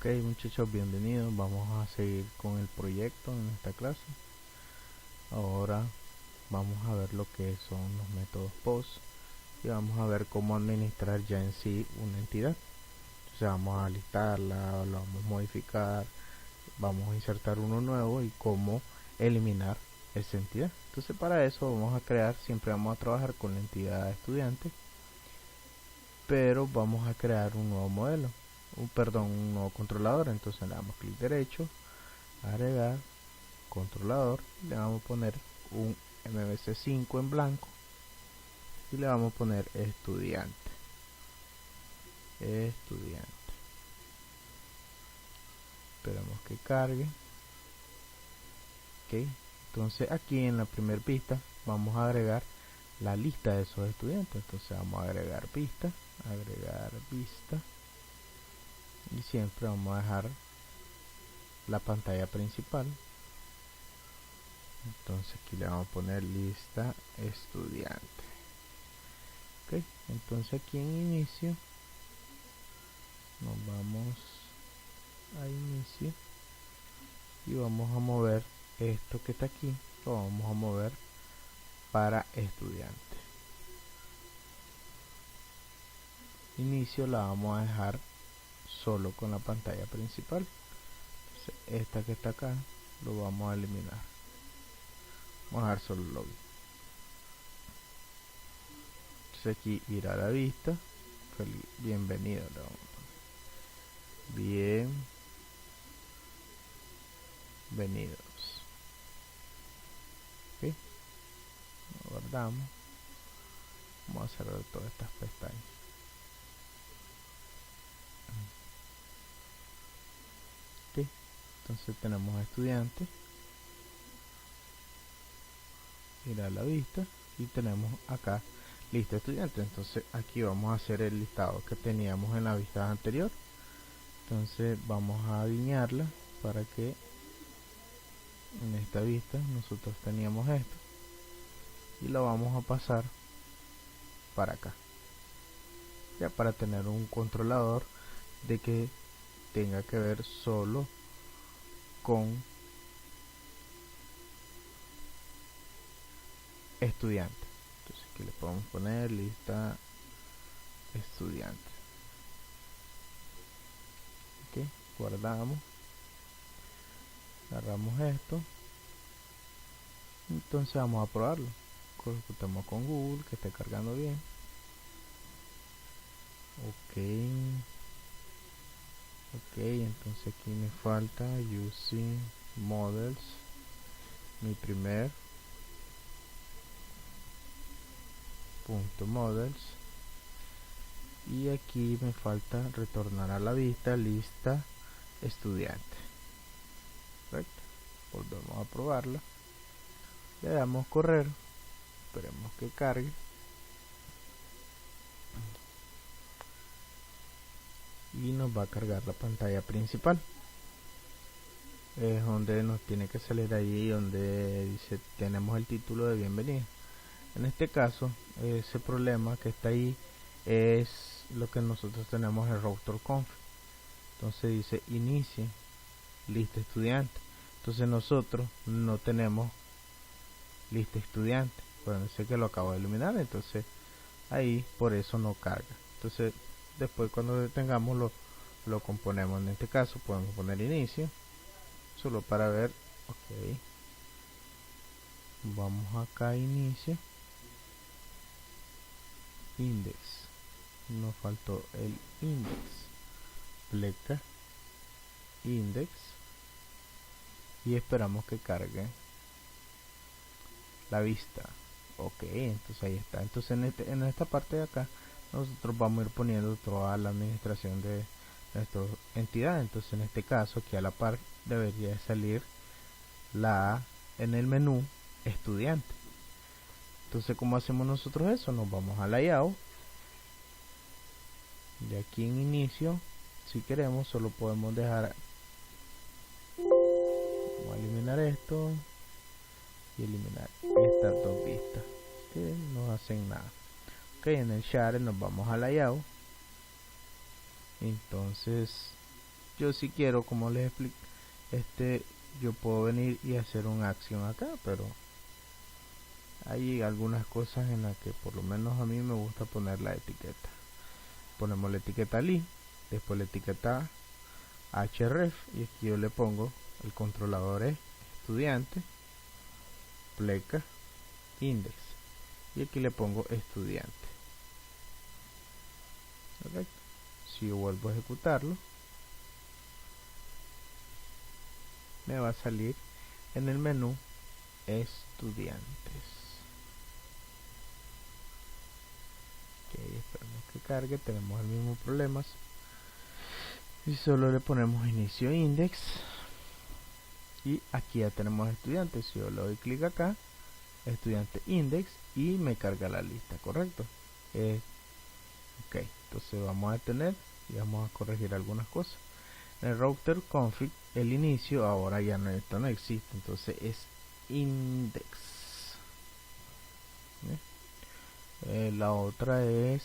Ok, muchachos, bienvenidos. Vamos a seguir con el proyecto en esta clase. Ahora vamos a ver lo que son los métodos POST y vamos a ver cómo administrar ya en sí una entidad. Entonces vamos a listarla, la vamos a modificar, vamos a insertar uno nuevo y cómo eliminar esa entidad. Entonces para eso vamos a crear, siempre vamos a trabajar con la entidad estudiante, pero vamos a crear un nuevo modelo, un nuevo controlador. Entonces le damos clic derecho, agregar controlador, le vamos a poner un MVC5 en blanco y le vamos a poner estudiante. Esperamos que cargue. Ok, entonces aquí en la primera pista vamos a agregar la lista de esos estudiantes. Entonces vamos a agregar vista y siempre vamos a dejar la pantalla principal. Entonces aquí le vamos a poner lista estudiante. Ok, entonces aquí en inicio nos vamos a inicio y vamos a mover esto que está aquí, lo vamos a mover para estudiante. Inicio la vamos a dejar solo con la pantalla principal. Entonces, esta que está acá lo vamos a eliminar, vamos a dejar solo el login. Entonces aquí ir a la vista, bienvenido, le vamos a poner bienvenidos. Ok, lo guardamos, vamos a cerrar todas estas pestañas. Ok, entonces tenemos estudiantes, ir a la vista y tenemos acá lista estudiante. Entonces aquí vamos a hacer el listado que teníamos en la vista anterior. Entonces vamos a alinearla para que en esta vista nosotros teníamos esto y lo vamos a pasar para acá, ya para tener un controlador de que tenga que ver solo con estudiante. Entonces aquí le podemos poner lista estudiante. Ok, guardamos, cerramos esto. Entonces vamos a probarlo, consultamos con Google que esté cargando bien. Ok, entonces aquí me falta using models, mi primer punto models, y aquí me falta retornar a la vista lista estudiante. Correcto, volvemos a probarla, le damos correr, esperemos que cargue. Y nos va a cargar la pantalla principal. Es donde nos tiene que salir ahí donde dice tenemos el título de bienvenida. En este caso ese problema que está ahí es lo que nosotros tenemos en router conf. Entonces dice inicie lista estudiante. Entonces nosotros no tenemos lista estudiante. Bueno, sé que lo acabo de eliminar, entonces ahí por eso no carga. Entonces después cuando tengamos lo componemos. En este caso podemos poner inicio solo para ver. Ok, vamos acá a inicio, index, nos faltó el index, pleca index y esperamos que cargue la vista. Ok, entonces ahí está. Entonces en esta parte de acá nosotros vamos a ir poniendo toda la administración de nuestra entidad. Entonces en este caso aquí a la par debería salir en el menú estudiante. Entonces ¿cómo hacemos nosotros eso? Nos vamos a layout, de aquí en inicio, si queremos solo podemos dejar, vamos a eliminar esto y eliminar estas dos vistas que no hacen nada. Ok, en el share nos vamos a layout. Entonces yo si quiero, como les explico, yo puedo venir y hacer una acción acá, pero hay algunas cosas en las que por lo menos a mí me gusta poner la etiqueta. Ponemos la etiqueta li, después la etiqueta href, y aquí yo le pongo el controlador es estudiante pleca index, y aquí le pongo estudiante. Correcto. Si yo vuelvo a ejecutarlo, me va a salir en el menú estudiantes. Ok, esperemos que cargue. Tenemos el mismo problema y solo le ponemos inicio index, y aquí ya tenemos estudiantes. Si yo le doy clic acá, estudiante index, y me carga la lista, correcto. Ok, entonces vamos a detener y vamos a corregir algunas cosas. En el router config, el inicio ahora ya no, esto no existe, entonces es index. La otra es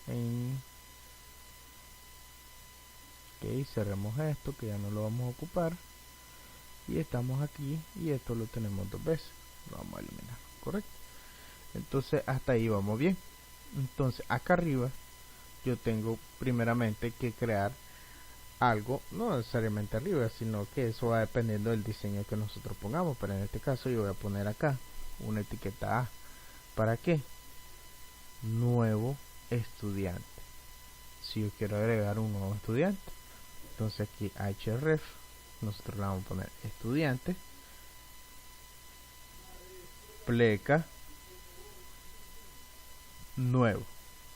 en ok, cerremos esto que ya no lo vamos a ocupar, y estamos aquí y esto lo tenemos dos veces, lo vamos a eliminar, correcto. Entonces hasta ahí vamos bien. Entonces acá arriba yo tengo primeramente que crear algo, no necesariamente arriba, sino que eso va dependiendo del diseño que nosotros pongamos, pero en este caso yo voy a poner acá una etiqueta A. ¿Para qué? Nuevo estudiante. Si yo quiero agregar un nuevo estudiante, entonces aquí href, nosotros le vamos a poner estudiante pleca nuevo,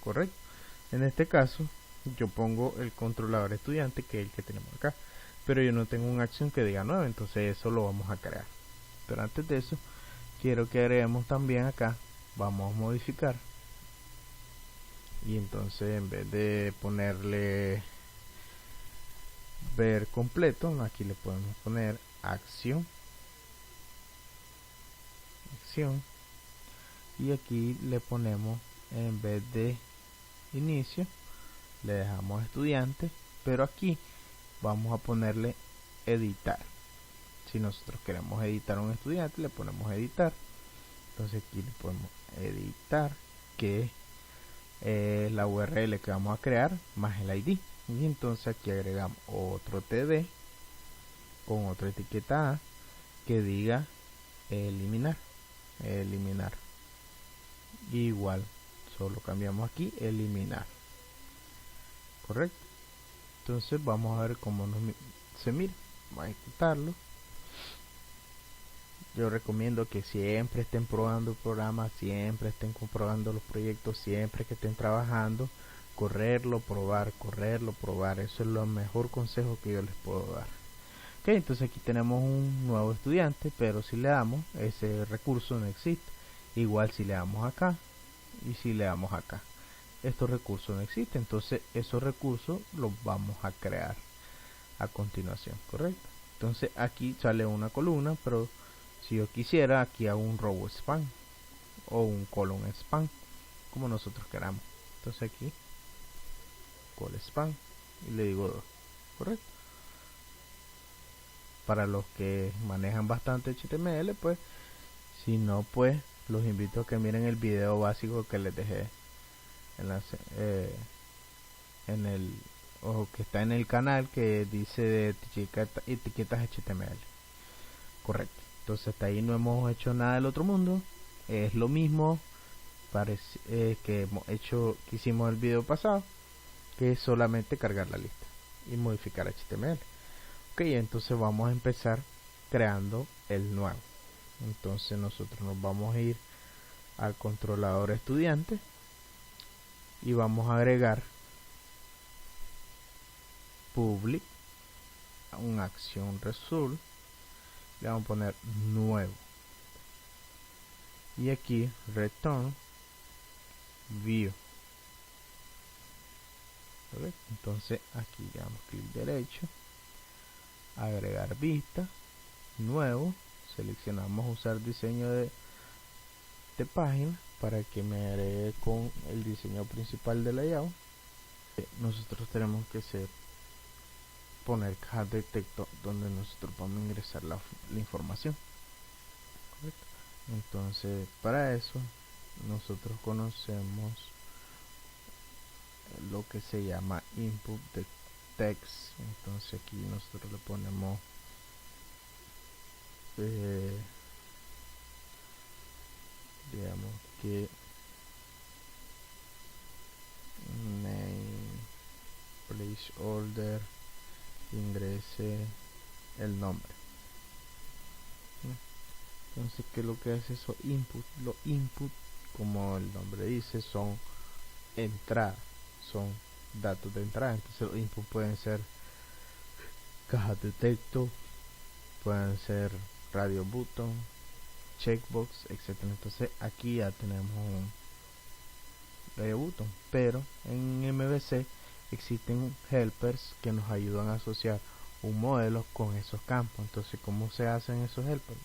correcto. En este caso yo pongo el controlador estudiante, que es el que tenemos acá, pero yo no tengo una acción que diga nuevo, entonces eso lo vamos a crear. Pero antes de eso quiero que agreguemos también acá, vamos a modificar, y entonces en vez de ponerle ver completo, aquí le podemos poner acción, y aquí le ponemos, en vez de inicio, le dejamos estudiante, pero aquí vamos a ponerle editar. Si nosotros queremos editar un estudiante, le ponemos editar. Entonces aquí le podemos editar, que es la URL que vamos a crear más el ID, y entonces aquí agregamos otro td con otra etiqueta A que diga eliminar. Igual, solo cambiamos aquí eliminar, correcto. Entonces vamos a ver cómo se mira. Vamos a ejecutarlo. Yo recomiendo que siempre estén probando el programa, siempre estén comprobando los proyectos, siempre que estén trabajando, correrlo, probar, eso es lo mejor consejo que yo les puedo dar. Ok, entonces aquí tenemos un nuevo estudiante, pero si le damos, ese recurso no existe. Igual si le damos acá y si le damos acá, estos recursos no existen, entonces esos recursos los vamos a crear a continuación, correcto. Entonces aquí sale una columna, pero si yo quisiera, aquí hago un row span o un colon span, como nosotros queramos. Entonces aquí col span y le digo 2, correcto. Para los que manejan bastante HTML, pues si no, pues los invito a que miren el video básico que les dejé en el o que está en el canal, que dice de etiquetas HTML, correcto. Entonces hasta ahí no hemos hecho nada del otro mundo, es lo mismo que hemos hecho, que hicimos el video pasado, que es solamente cargar la lista y modificar HTML. Ok, entonces vamos a empezar creando el nuevo. Entonces nosotros nos vamos a ir al controlador estudiante y vamos a agregar public un acción result, le vamos a poner nuevo, y aquí return view. Entonces aquí le damos clic derecho, agregar vista, nuevo, seleccionamos usar diseño de página para que me agregue con el diseño principal de layout. Nosotros tenemos que ser poner cajas de texto donde nosotros vamos a ingresar la información. ¿Correcto? Entonces, para eso nosotros conocemos lo que se llama input de text. Entonces aquí nosotros le ponemos digamos que name placeholder ingrese el nombre. Entonces, ¿qué es lo que hace eso? Input. Los input, como el nombre dice, son entrada, son datos de entrada. Entonces los input pueden ser cajas de texto, pueden ser radio button, checkbox, etcétera. Entonces aquí ya tenemos un radio button, pero en MVC existen helpers que nos ayudan a asociar un modelo con esos campos. Entonces, ¿cómo se hacen esos helpers?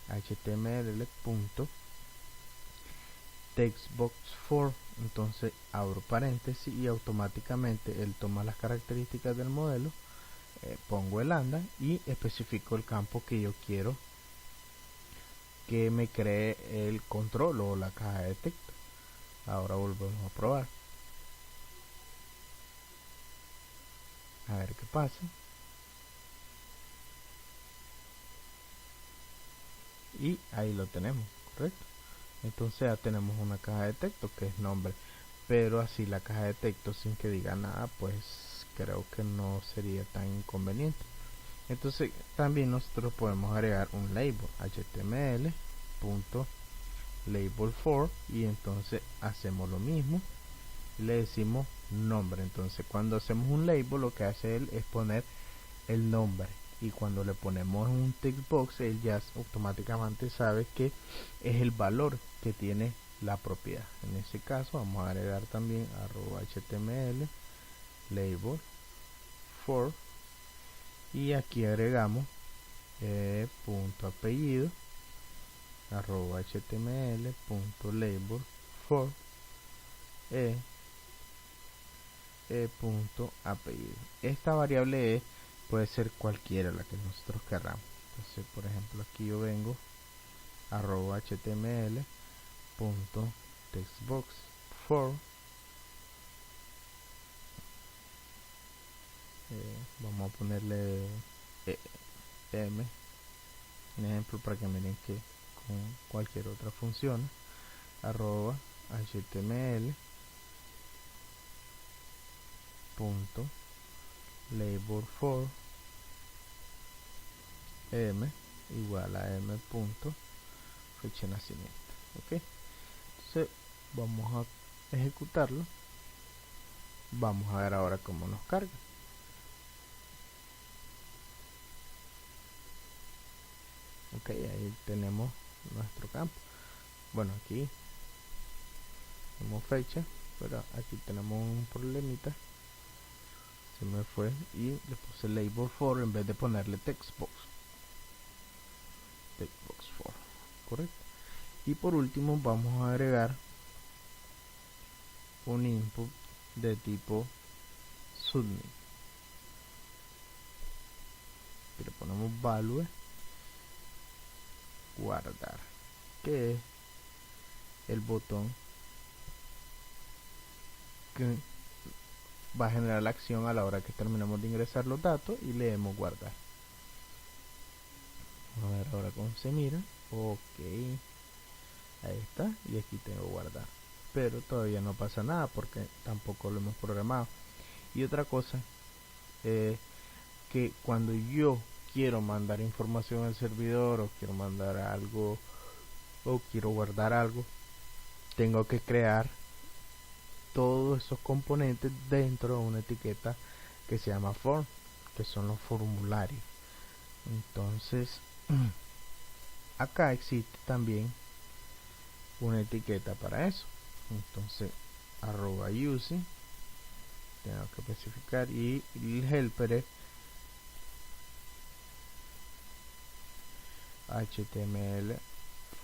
html.textbox4. Entonces abro paréntesis y automáticamente él toma las características del modelo, pongo el lambda y especifico el campo que yo quiero que me cree el control o la caja de texto. Ahora volvemos a probar, a ver qué pasa. Y ahí lo tenemos, correcto. Entonces ya tenemos una caja de texto que es nombre, pero así la caja de texto sin que diga nada, pues creo que no sería tan inconveniente. Entonces también nosotros podemos agregar un label html.label4 y entonces hacemos lo mismo, le decimos nombre. Entonces cuando hacemos un label, lo que hace él es poner el nombre, y cuando le ponemos un text box, él ya automáticamente sabe que es el valor que tiene la propiedad. En ese caso vamos a agregar también @html label for, y aquí agregamos punto apellido @html.label for punto apellido. Esta variable puede ser cualquiera la que nosotros querramos. Entonces, por ejemplo, aquí yo vengo html.textbox4, vamos a ponerle m, un ejemplo para que miren que con cualquier otra función, html.label4 m igual a m punto fecha de nacimiento. Ok, entonces vamos a ejecutarlo. Vamos a ver ahora cómo nos carga. Ok, ahí tenemos nuestro campo. Bueno, aquí tenemos fecha, pero aquí tenemos un problemita. Se me fue y le puse label for en vez de ponerle textbox 4, correcto. Y por último vamos a agregar un input de tipo submit, que le ponemos value guardar, que es el botón que va a generar la acción a la hora que terminamos de ingresar los datos y leemos guardar. A ver ahora cómo se mira. Ok, ahí está, y aquí tengo guardar, pero todavía no pasa nada porque tampoco lo hemos programado. Y otra cosa, que cuando yo quiero mandar información al servidor, o quiero mandar algo, o quiero guardar algo, tengo que crear todos esos componentes dentro de una etiqueta que se llama form, que son los formularios. Entonces acá existe también una etiqueta para eso. Entonces @using tengo que especificar, y el helper es html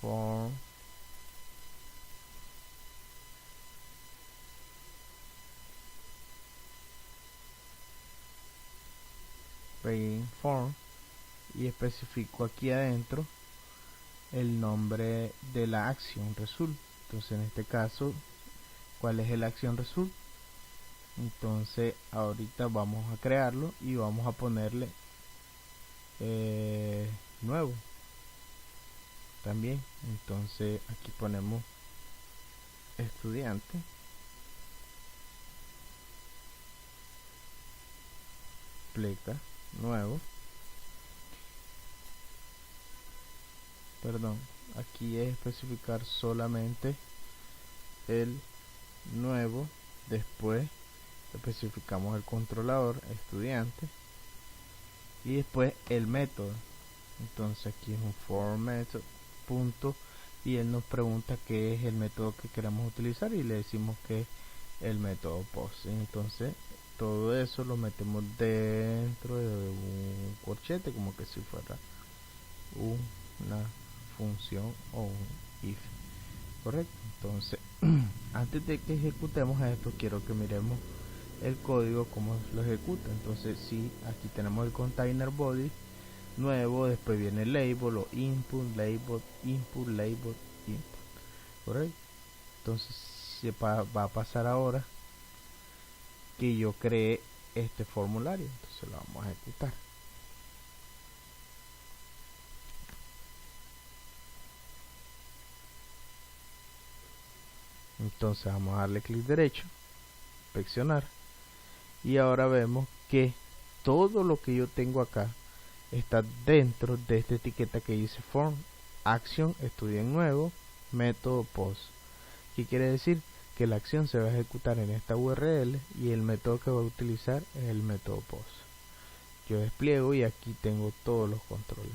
form begin form y especifico aquí adentro el nombre de la acción result. Entonces en este caso, ¿cuál es el acción result? Entonces ahorita vamos a crearlo y vamos a ponerle nuevo también. Entonces aquí ponemos estudiante, pleca nuevo, perdón, aquí es especificar solamente el nuevo, después especificamos el controlador estudiante y después el método. Entonces aquí es un for method punto y él nos pregunta qué es el método que queremos utilizar y le decimos que es el método post. Entonces todo eso lo metemos dentro de un corchete, como que si fuera una función o un if, correcto. Entonces antes de que ejecutemos esto, quiero que miremos el código como lo ejecuta. Entonces si aquí tenemos el container body nuevo, después viene el label o input, label, input, label, input, correcto. Entonces va a pasar ahora que yo creé este formulario, entonces lo vamos a ejecutar. Entonces vamos a darle clic derecho, inspeccionar, y ahora vemos que todo lo que yo tengo acá está dentro de esta etiqueta que dice form, acción, estudio en nuevo, método post. ¿Qué quiere decir? Que la acción se va a ejecutar en esta URL y el método que va a utilizar es el método post. Yo despliego y aquí tengo todos los controles,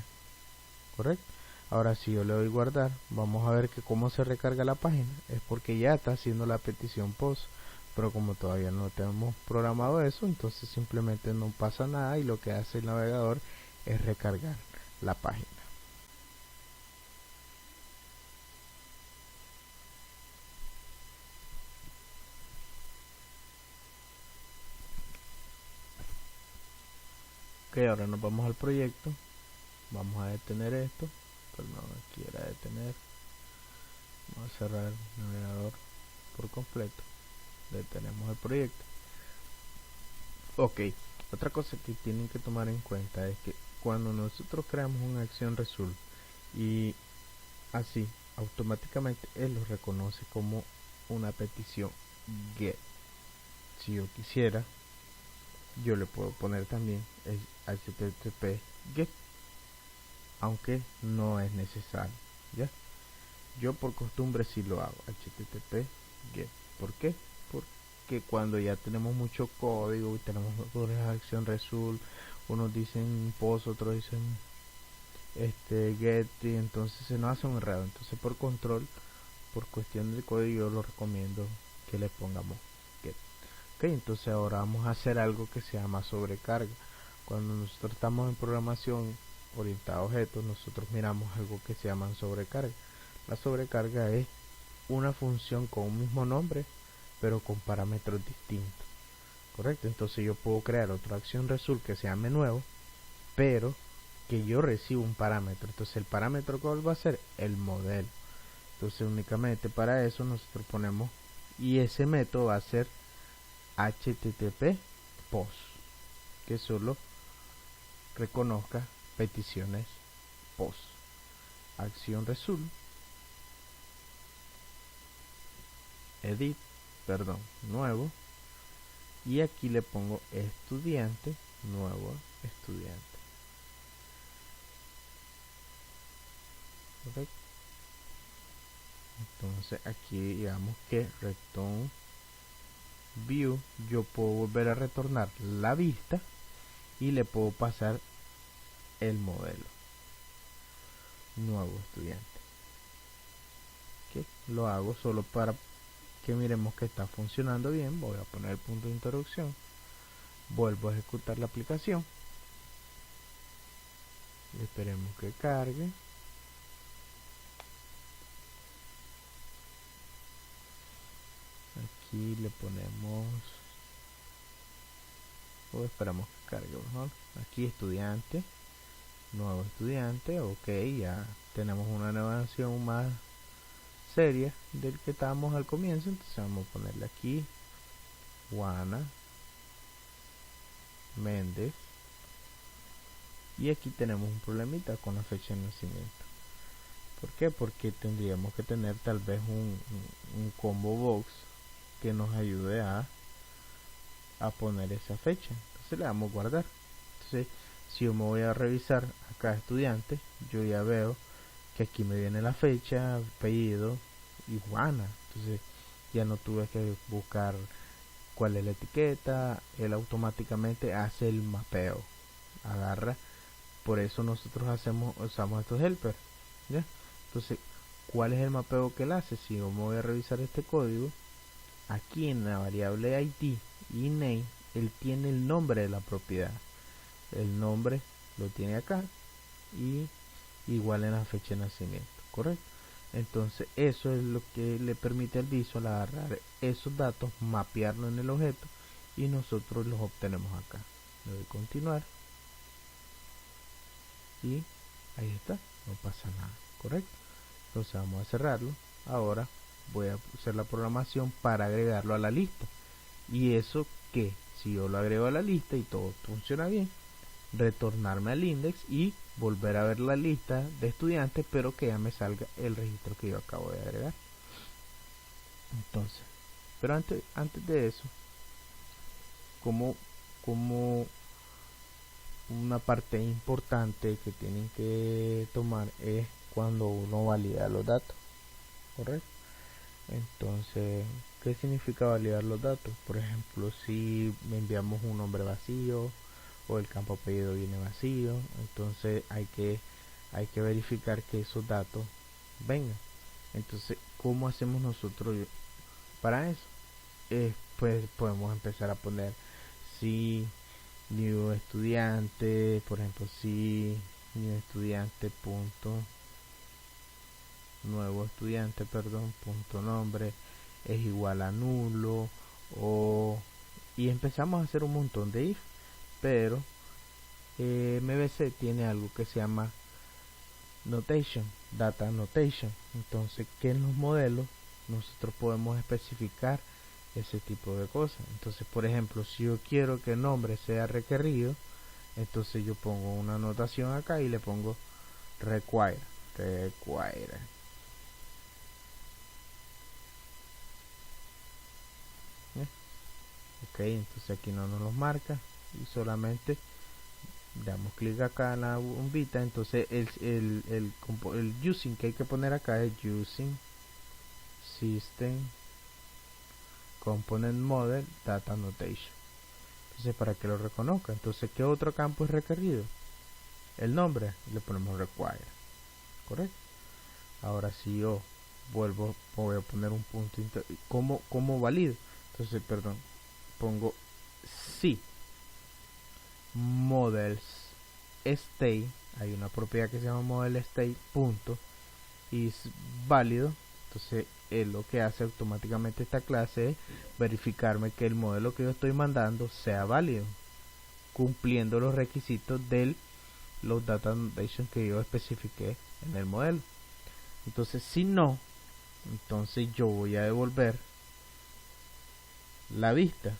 correcto. Ahora si yo le doy guardar, vamos a ver que cómo se recarga la página. Es porque ya está haciendo la petición post, pero como todavía no tenemos programado eso, entonces simplemente no pasa nada y lo que hace el navegador es recargar la página. Ok, ahora nos vamos al proyecto, vamos a detener esto, pero no quiera detener, vamos a cerrar el navegador por completo, detenemos el proyecto. Ok, otra cosa que tienen que tomar en cuenta es que cuando nosotros creamos una acción result y así automáticamente él lo reconoce como una petición get. Si yo quisiera, yo le puedo poner también el http get, aunque no es necesario, ¿ya? Yo por costumbre sí lo hago, http get. ¿Por qué? Porque cuando ya tenemos mucho código y tenemos una acción result, unos dicen post, otros dicen get, y entonces se nos hace un enredo. Entonces por control, por cuestión de código, yo lo recomiendo que le pongamos get. Ok, entonces ahora vamos a hacer algo que se llama sobrecarga. Cuando nosotros estamos en programación orientada a objetos, nosotros miramos algo que se llama sobrecarga. La sobrecarga es una función con un mismo nombre, pero con parámetros distintos, correcto. Entonces yo puedo crear otra acción result que se llame nuevo, pero que yo recibo un parámetro. Entonces el parámetro, ¿cuál va a ser? El modelo. Entonces únicamente para eso nosotros ponemos, y ese método va a ser http post, que solo reconozca peticiones post. Acción result, edit, perdón, nuevo, y aquí le pongo estudiante, nuevo estudiante. Correcto. Entonces aquí digamos que return view, yo puedo volver a retornar la vista y le puedo pasar el modelo nuevo estudiante. ¿Okay? Lo hago solo para que miremos que está funcionando bien. Voy a poner el punto de interrupción, vuelvo a ejecutar la aplicación, esperemos que cargue. Aquí le ponemos o esperamos que cargue mejor. Aquí estudiante, nuevo estudiante, ok, ya tenemos una navegación más seria del que estábamos al comienzo. Entonces vamos a ponerle aquí Juana Méndez, y aquí tenemos un problemita con la fecha de nacimiento. ¿Por qué? Porque tendríamos que tener tal vez un combo box que nos ayude a poner esa fecha. Entonces le damos guardar. Entonces, si yo me voy a revisar acá estudiante, yo ya veo que aquí me viene la fecha, apellido y Juana. Entonces ya no tuve que buscar cuál es la etiqueta, él automáticamente hace el mapeo, agarra. Por eso nosotros usamos estos helpers, ¿ya? Entonces, ¿cuál es el mapeo que él hace? Si yo me voy a revisar este código, aquí en la variable ID y name, él tiene el nombre de la propiedad. El nombre lo tiene acá y igual en la fecha de nacimiento, ¿correcto? Entonces eso es lo que le permite al Visual agarrar esos datos, mapearlo en el objeto y nosotros los obtenemos acá. Le doy continuar y ahí está, no pasa nada, ¿correcto? Entonces vamos a cerrarlo. Ahora voy a hacer la programación para agregarlo a la lista. Y eso que si yo lo agrego a la lista y todo funciona bien, retornarme al index y volver a ver la lista de estudiantes, pero que ya me salga el registro que yo acabo de agregar. Entonces, pero antes de eso, como una parte importante que tienen que tomar es cuando uno valida los datos, ¿correcto? Entonces, ¿qué significa validar los datos? Por ejemplo, si enviamos un nombre vacío o el campo apellido viene vacío, entonces hay que verificar que esos datos vengan. Entonces, ¿cómo hacemos nosotros para eso? Pues podemos empezar a poner si new estudiante, por ejemplo, si new estudiante punto nuevo estudiante, perdón, punto nombre es igual a nulo, y empezamos a hacer un montón de if, pero MVC tiene algo que se llama notation, data notation. Entonces, que en los modelos nosotros podemos especificar ese tipo de cosas. Entonces, por ejemplo, si yo quiero que el nombre sea requerido, entonces yo pongo una anotación acá y le pongo require. Ok, entonces aquí no nos los marca y solamente damos clic acá en la bombita. Entonces el using que hay que poner acá es using system component model data notation. Entonces para que lo reconozca. Entonces, ¿qué otro campo es requerido? El nombre, le ponemos require, correcto. Ahora si yo voy a poner un punto como valido. Entonces, perdón, pongo si models state, hay una propiedad que se llama model state punto is válido. Entonces lo que hace automáticamente esta clase es verificarme que el modelo que yo estoy mandando sea válido, cumpliendo los requisitos de los data notation que yo especifiqué en el modelo. Entonces si no, entonces yo voy a devolver la vista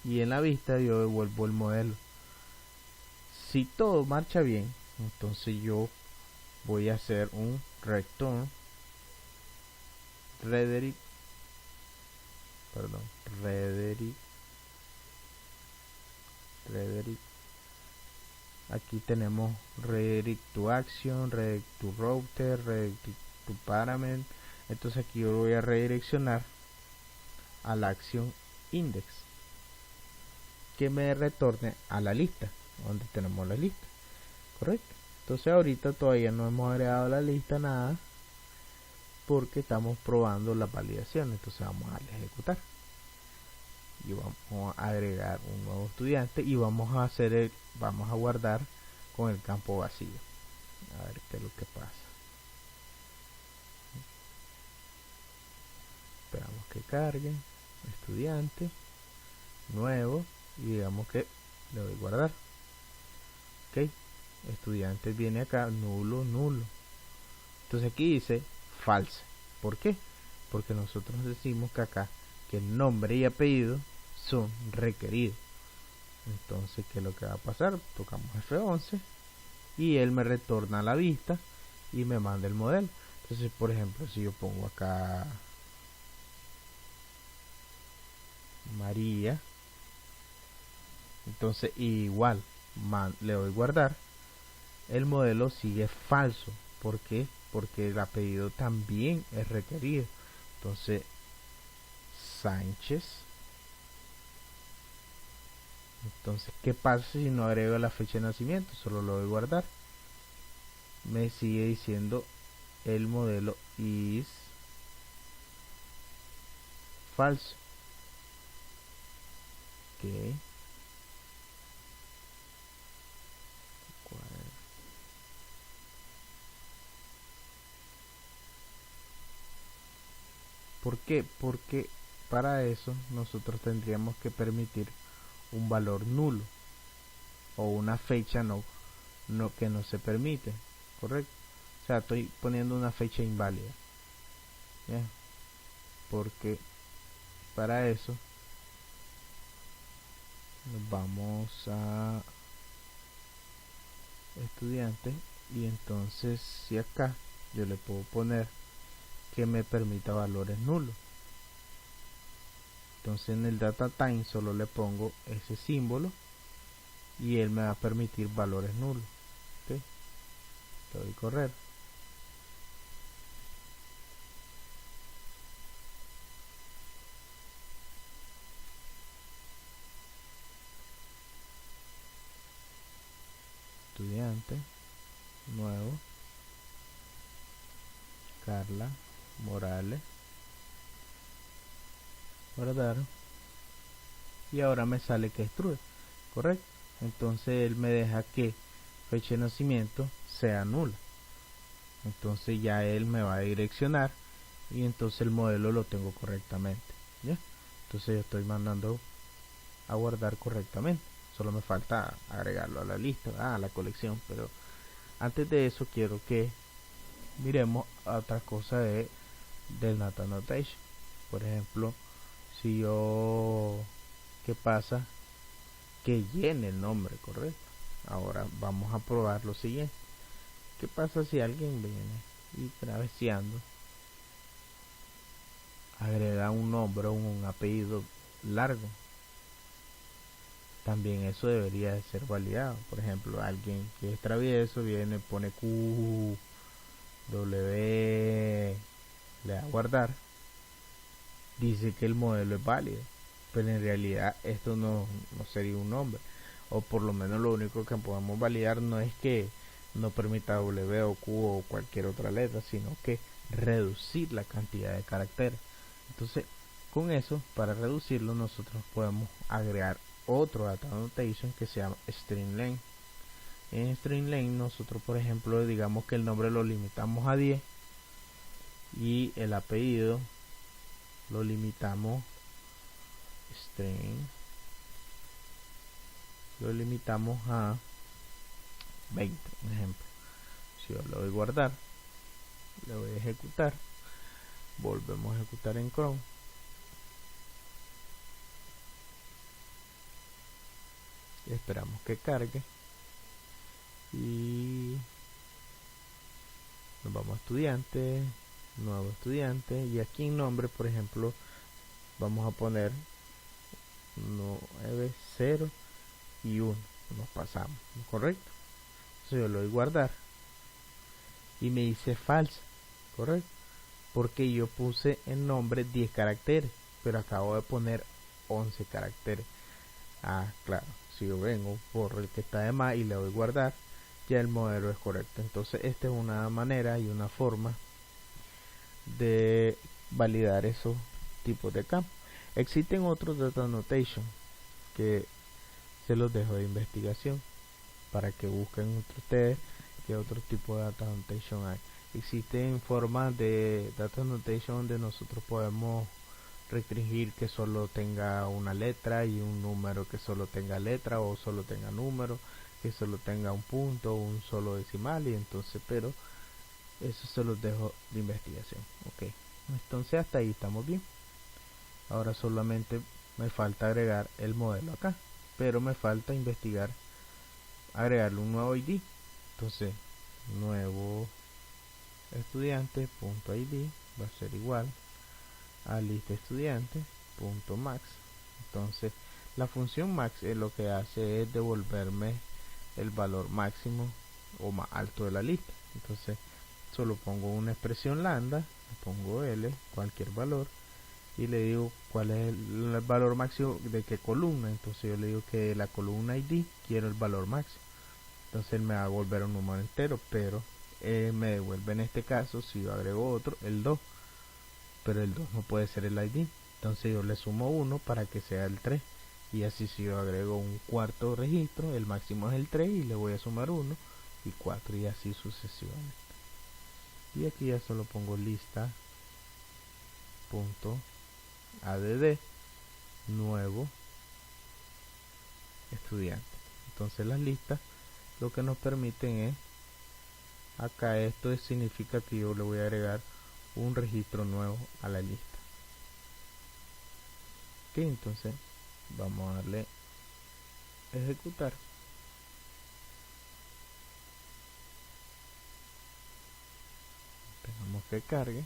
y en la vista yo devuelvo el modelo. Si todo marcha bien, entonces yo voy a hacer un return redirect aquí tenemos redirect to action, redirect to router, redirect to parameter. Entonces aquí yo voy a redireccionar a la acción index que me retorne a la lista donde tenemos la lista, correcto. Entonces ahorita todavía no hemos agregado la lista nada porque estamos probando la validación. Entonces vamos a darle a ejecutar y vamos a agregar un nuevo estudiante y vamos a guardar con el campo vacío. A ver qué es lo que pasa. Esperamos que cargue estudiante nuevo y digamos que le doy guardar. Ok, estudiante viene acá, nulo, nulo. Entonces aquí dice false. ¿Por qué? Porque nosotros decimos que acá que nombre y apellido son requeridos. Entonces, ¿qué es lo que va a pasar? Tocamos F11 y él me retorna a la vista y me manda el modelo. Entonces, por ejemplo, si yo pongo acá María, entonces igual le doy guardar, el modelo sigue falso. ¿Por qué? Porque el apellido también es requerido. Entonces, Sánchez. Entonces, ¿qué pasa si no agrego la fecha de nacimiento? Solo lo doy guardar. Me sigue diciendo el modelo is falso. Ok. ¿Por qué? Porque para eso nosotros tendríamos que permitir un valor nulo o una fecha que no se permite, ¿correcto? O sea, estoy poniendo una fecha inválida, ¿ya? Porque para eso nos vamos a estudiante y entonces si acá yo le puedo poner que me permita valores nulos, entonces en el data time solo le pongo ese símbolo y él me va a permitir valores nulos. ¿Okay? Le doy correr. Estudiante nuevo, Carla Morales, guardar, y ahora me sale que es true, correcto. Entonces él me deja que fecha de nacimiento sea nula, entonces ya él me va a direccionar y entonces el modelo lo tengo correctamente, ¿ya? Entonces yo estoy mandando a guardar correctamente, solo me falta agregarlo a la lista, a la colección. Pero antes de eso quiero que miremos otra cosa del Data Annotation. Por ejemplo, si yo, ¿qué pasa? Que llene el nombre, correcto. Ahora vamos a probar lo siguiente. ¿Qué pasa si alguien viene y traveseando agrega un nombre o un apellido largo? También eso debería de ser validado. Por ejemplo, alguien que es travieso viene, pone Q, W, le da a guardar, dice que el modelo es válido, pero en realidad esto no sería un nombre, o por lo menos lo único que podemos validar no es que no permita W o Q o cualquier otra letra, sino que reducir la cantidad de caracteres. Entonces, con eso, para reducirlo, nosotros podemos agregar otro data annotation que se llama string length. En string length nosotros, por ejemplo, digamos que el nombre lo limitamos a 10 y el apellido lo limitamos string lo limitamos a 20, por ejemplo. Si yo le doy guardar, le voy a ejecutar, volvemos a ejecutar en Chrome, esperamos que cargue y nos vamos a estudiante, nuevo estudiante, y aquí en nombre, por ejemplo, vamos a poner 9, 0 y 1, nos pasamos, correcto. Entonces yo le doy guardar y me dice falsa, correcto, porque yo puse en nombre 10 caracteres, pero acabo de poner 11 caracteres. Claro, si yo vengo por el que está de más y le doy guardar, ya el modelo es correcto. Entonces esta es una manera y una forma de validar esos tipos de campos. Existen otros data annotation que se los dejo de investigación para que busquen ustedes qué otro tipo de data annotation hay. Existen formas de data annotation donde nosotros podemos restringir que solo tenga una letra y un número que solo tenga letra, o solo tenga número, que solo tenga un punto o un solo decimal. Y entonces, pero eso se los dejo de investigación. Ok, entonces hasta ahí estamos bien. Ahora solamente me falta agregar el modelo acá, pero me falta investigar, agregarle un nuevo ID. Entonces, nuevo estudiante.id va a ser igual a lista estudiante.max. Entonces, la función max lo que hace es devolverme el valor máximo o más alto de la lista. Entonces, solo pongo una expresión lambda, pongo L, cualquier valor, y le digo cuál es el valor máximo de qué columna. Entonces yo le digo que la columna ID quiero el valor máximo. Entonces él me va a volver un número entero, pero me devuelve en este caso, si yo agrego otro, el 2. Pero el 2 no puede ser el ID. Entonces yo le sumo 1 para que sea el 3. Y así si yo agrego un cuarto registro, el máximo es el 3 y le voy a sumar 1 y 4 y así sucesivamente. Y aquí ya solo pongo lista punto add nuevo estudiante. Entonces las listas lo que nos permiten es, acá esto significa que yo le voy a agregar un registro nuevo a la lista. Ok, entonces vamos a darle ejecutar. Esperamos que cargue.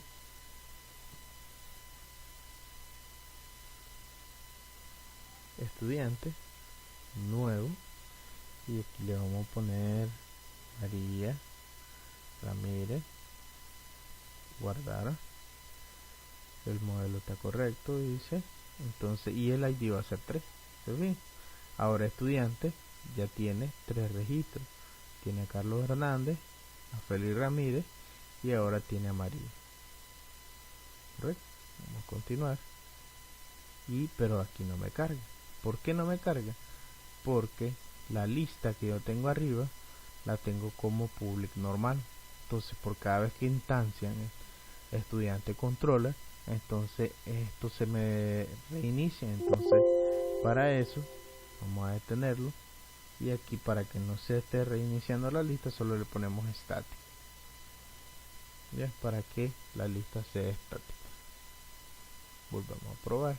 Estudiante nuevo, y aquí le vamos a poner María Ramírez, guardar. El modelo está correcto, dice. Entonces, y el ID va a ser 3. ¿Sí? Bien. Ahora estudiante ya tiene 3 registros. Tiene a Carlos Hernández, a Félix Ramírez y ahora tiene a María. ¿Correcto? Vamos a continuar. Pero aquí no me carga. ¿Por qué no me carga? Porque la lista que yo tengo arriba la tengo como public normal. Entonces, por cada vez que instancian estudiante controller, entonces esto se me reinicia. Entonces, para eso vamos a detenerlo, y aquí, para que no se esté reiniciando la lista, solo le ponemos static, ya, para que la lista sea estática. Volvemos a probar.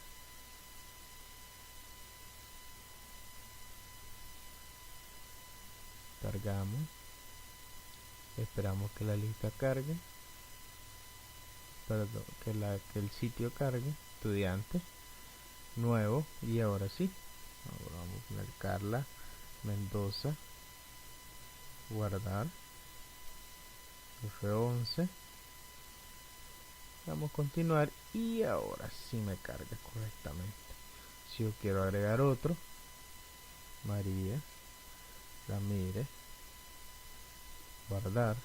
Cargamos, esperamos que la lista cargue, perdón, que el sitio cargue. Estudiante nuevo, y ahora sí, ahora vamos a poner Carla Mendoza, guardar, F11, vamos a continuar, y ahora sí me carga correctamente. Si yo quiero agregar otro, María Ramírez, guardar,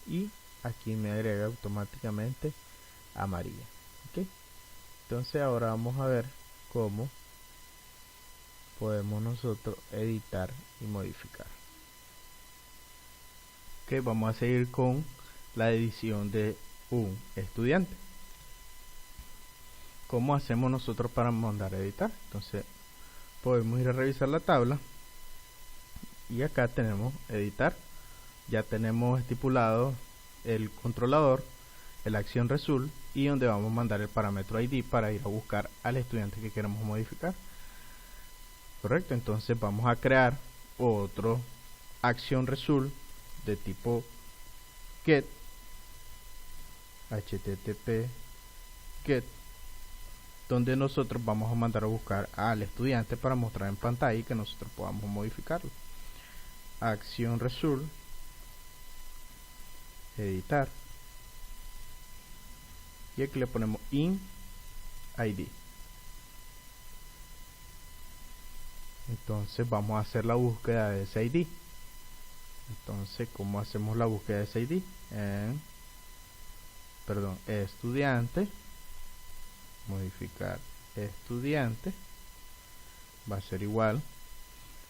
y aquí me agrega automáticamente a María. ¿Ok? Entonces ahora vamos a ver cómo podemos nosotros editar y modificar. Ok, vamos a seguir con la edición de un estudiante. ¿Cómo hacemos nosotros para mandar a editar? Entonces podemos ir a revisar la tabla, y acá tenemos editar. Ya tenemos estipulado el controlador, el acción result, y donde vamos a mandar el parámetro ID para ir a buscar al estudiante que queremos modificar. Correcto, entonces vamos a crear otro acción result de tipo get, http get, donde nosotros vamos a mandar a buscar al estudiante para mostrar en pantalla y que nosotros podamos modificarlo. Acción result, editar, y aquí le ponemos in ID. Entonces vamos a hacer la búsqueda de ese ID. Entonces, ¿cómo hacemos la búsqueda de ese ID? Estudiante, modificar estudiante, va a ser igual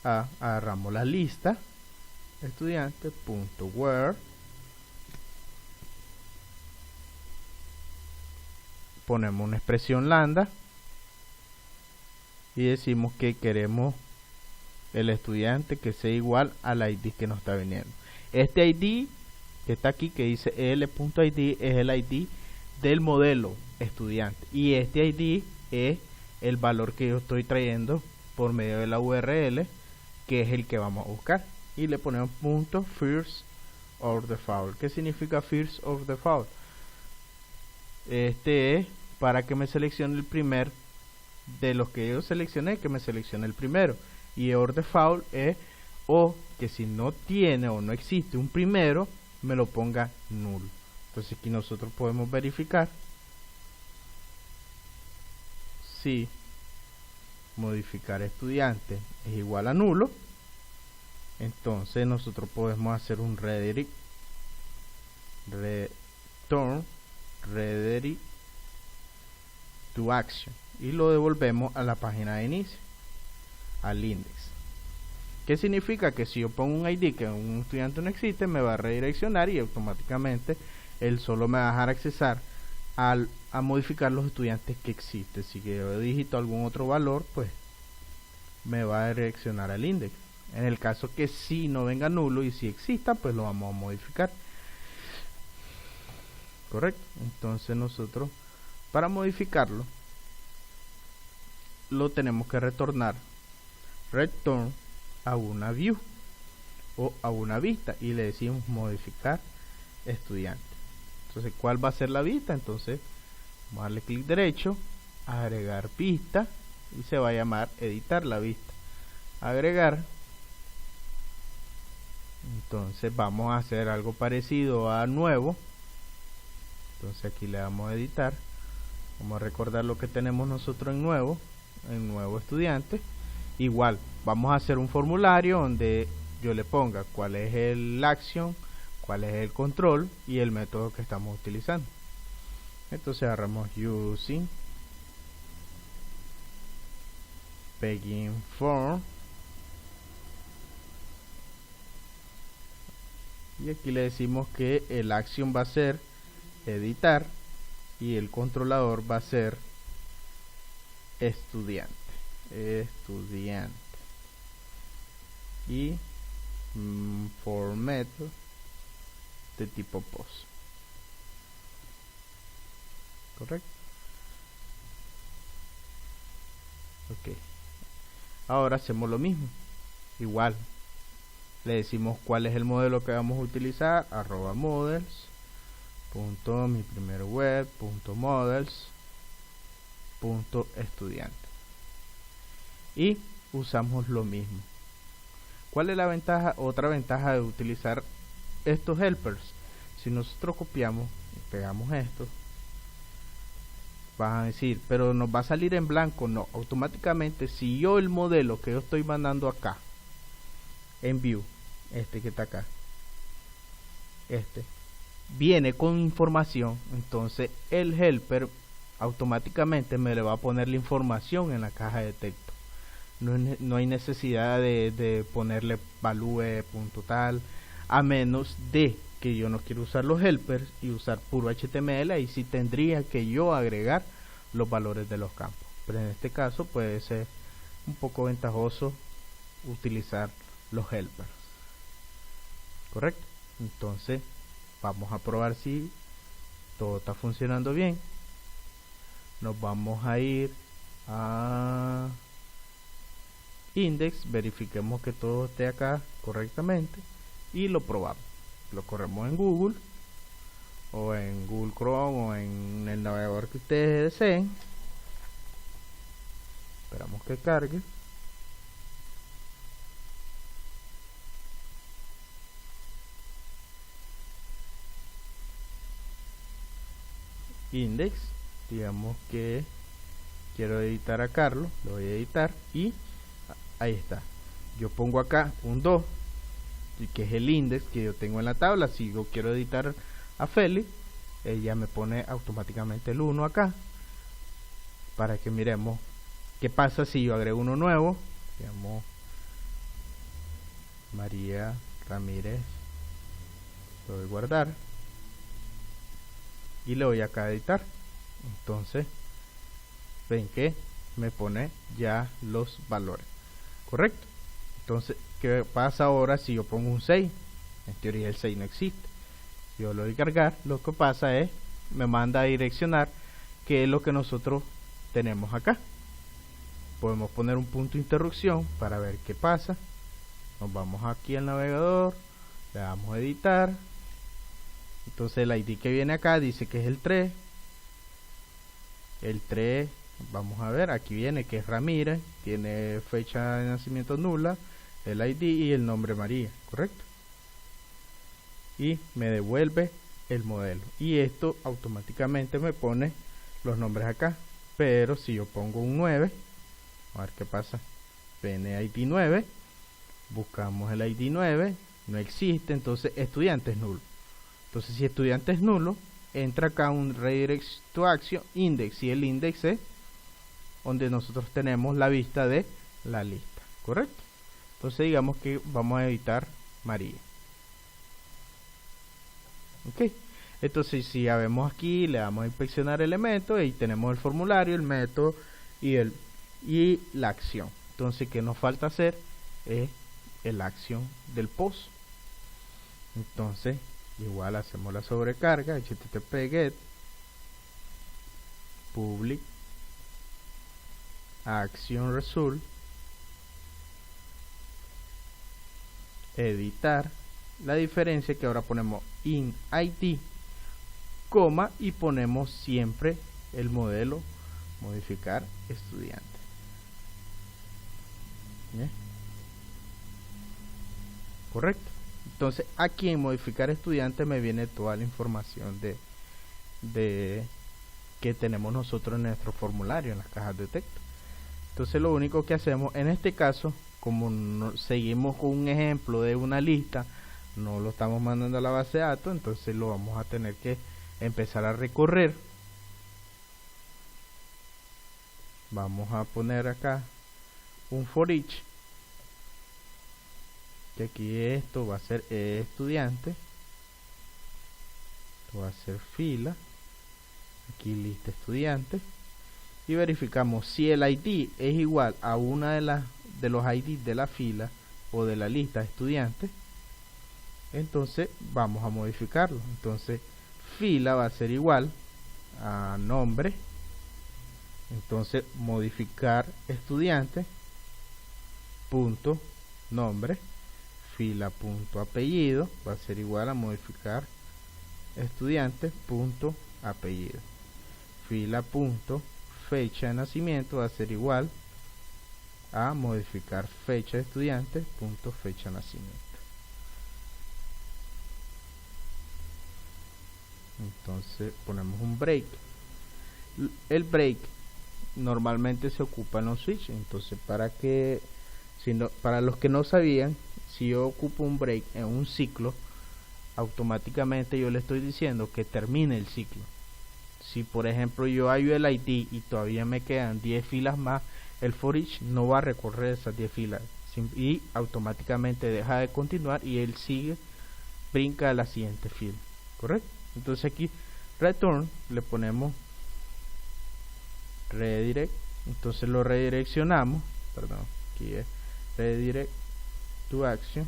a, agarramos la lista estudiante.where, ponemos una expresión lambda y decimos que queremos el estudiante que sea igual al ID que nos está viniendo. Este ID que está aquí, que dice l.id, es el ID del modelo estudiante, y este ID es el valor que yo estoy trayendo por medio de la URL, que es el que vamos a buscar, y le ponemos punto first or default. ¿Qué significa first or default? Este es para que me seleccione el primer de los que yo seleccioné, que me seleccione el primero, y or default es o que si no tiene o no existe un primero, me lo ponga nulo. Entonces aquí nosotros podemos verificar si modificar estudiante es igual a nulo. Entonces nosotros podemos hacer un redirect, return redirect to action, y lo devolvemos a la página de inicio, al index. ¿Qué significa? Que si yo pongo un ID que un estudiante no existe, me va a redireccionar y automáticamente él solo me va a dejar accesar a modificar los estudiantes que existen. Si yo digito algún otro valor, pues me va a redireccionar al index. En el caso que si no venga nulo y si exista, pues lo vamos a modificar. Correcto. Entonces nosotros, para modificarlo, lo tenemos que retornar return a una view o a una vista, y le decimos modificar estudiante. Entonces, ¿cuál va a ser la vista? Entonces vamos a darle clic derecho, agregar vista, y se va a llamar editar la vista, agregar. Entonces vamos a hacer algo parecido a nuevo. Entonces aquí le damos a editar. Vamos a recordar lo que tenemos nosotros en nuevo estudiante. Igual vamos a hacer un formulario donde yo le ponga cuál es el action, cuál es el control y el método que estamos utilizando. Entonces agarramos using begin form, y aquí le decimos que el action va a ser editar y el controlador va a ser estudiante y for method de tipo post. Correcto. Ok, ahora hacemos lo mismo. Igual le decimos cuál es el modelo que vamos a utilizar, arroba models punto mi primer web punto models punto estudiante, y usamos lo mismo. ¿Cuál es la ventaja? Otra ventaja de utilizar estos helpers: si nosotros copiamos y pegamos esto, van a decir, pero nos va a salir en blanco. No, automáticamente, si yo el modelo que yo estoy mandando acá en view, este que está acá, viene con información, entonces el helper automáticamente me le va a poner la información en la caja de texto. No hay necesidad de ponerle value punto tal, a menos de que yo no quiero usar los helpers y usar puro HTML. Ahí sí tendría que yo agregar los valores de los campos, pero en este caso puede ser un poco ventajoso utilizar los helpers. Correcto. Entonces vamos a probar si todo está funcionando bien. Nos vamos a ir a index, verifiquemos que todo esté acá correctamente y lo probamos. Lo corremos en Google o en Google Chrome o en el navegador que ustedes deseen. Esperamos que cargue. Index, digamos que quiero editar a Carlos, lo voy a editar y ahí está. Yo pongo acá un 2, que es el index que yo tengo en la tabla. Si yo quiero editar a Félix, ella me pone automáticamente el 1 acá, para que miremos qué pasa si yo agrego uno nuevo. Digamos María Ramírez, lo voy a guardar y le voy acá a editar. Entonces ven que me pone ya los valores, correcto. Entonces, ¿qué pasa ahora si yo pongo un 6? En teoría el 6 no existe. Si yo lo doy a cargar, lo que pasa es me manda a direccionar qué es lo que nosotros tenemos acá. Podemos poner un punto de interrupción para ver qué pasa. Nos vamos aquí al navegador, le damos a editar. Entonces el ID que viene acá dice que es el 3. El 3, vamos a ver, aquí viene que es Ramírez, tiene fecha de nacimiento nula, el ID y el nombre María, ¿correcto? Y me devuelve el modelo. Y esto automáticamente me pone los nombres acá. Pero si yo pongo un 9, a ver qué pasa. PNID 9, buscamos el ID 9, no existe, entonces estudiante es nulo. Entonces si estudiante es nulo, entra acá un redirect to action index, y el index es donde nosotros tenemos la vista de la lista, ¿correcto? Entonces digamos que vamos a editar María. Ok, entonces si ya vemos aquí, le damos a inspeccionar elementos y tenemos el formulario, el método y la acción. Entonces, ¿qué nos falta hacer? Es la acción del post. Entonces, igual hacemos la sobrecarga, http get public action result, editar. La diferencia es que ahora ponemos in ID, coma, y ponemos siempre el modelo modificar estudiante. ¿Bien? Correcto. Entonces aquí en modificar estudiante me viene toda la información de que tenemos nosotros en nuestro formulario, en las cajas de texto. Entonces lo único que hacemos en este caso, como no, seguimos con un ejemplo de una lista, no lo estamos mandando a la base de datos, entonces lo vamos a tener que empezar a recorrer. Vamos a poner acá un for each, que aquí esto va a ser estudiante, esto va a ser fila, aquí lista estudiante, y verificamos si el ID es igual a una de los ID de la fila o de la lista estudiante. Entonces vamos a modificarlo. Entonces fila va a ser igual a nombre, entonces modificar estudiante punto nombre, fila punto apellido va a ser igual a modificar estudiante punto apellido, fila punto fecha de nacimiento va a ser igual a modificar fecha de estudiante punto fecha de nacimiento. Entonces ponemos un break. El break normalmente se ocupa en los switch. Entonces para los que no sabían, si yo ocupo un break en un ciclo, automáticamente yo le estoy diciendo que termine el ciclo. Si por ejemplo yo hallo el ID y todavía me quedan 10 filas más, el for each no va a recorrer esas 10 filas y automáticamente deja de continuar y él sigue, brinca a la siguiente fila, ¿correcto? Entonces aquí return le ponemos redirect, entonces lo redireccionamos, perdón, aquí es redirect to action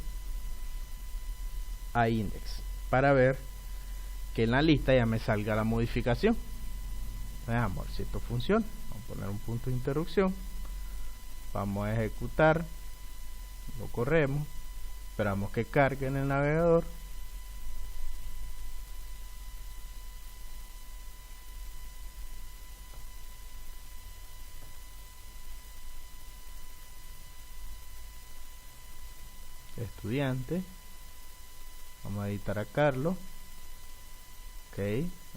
a index, para ver que en la lista ya me salga la modificación. Veamos a ver si esto funciona. Vamos a poner un punto de interrupción, vamos a ejecutar, lo corremos, esperamos que cargue en el navegador. Estudiante, vamos a editar a Carlos. Ok,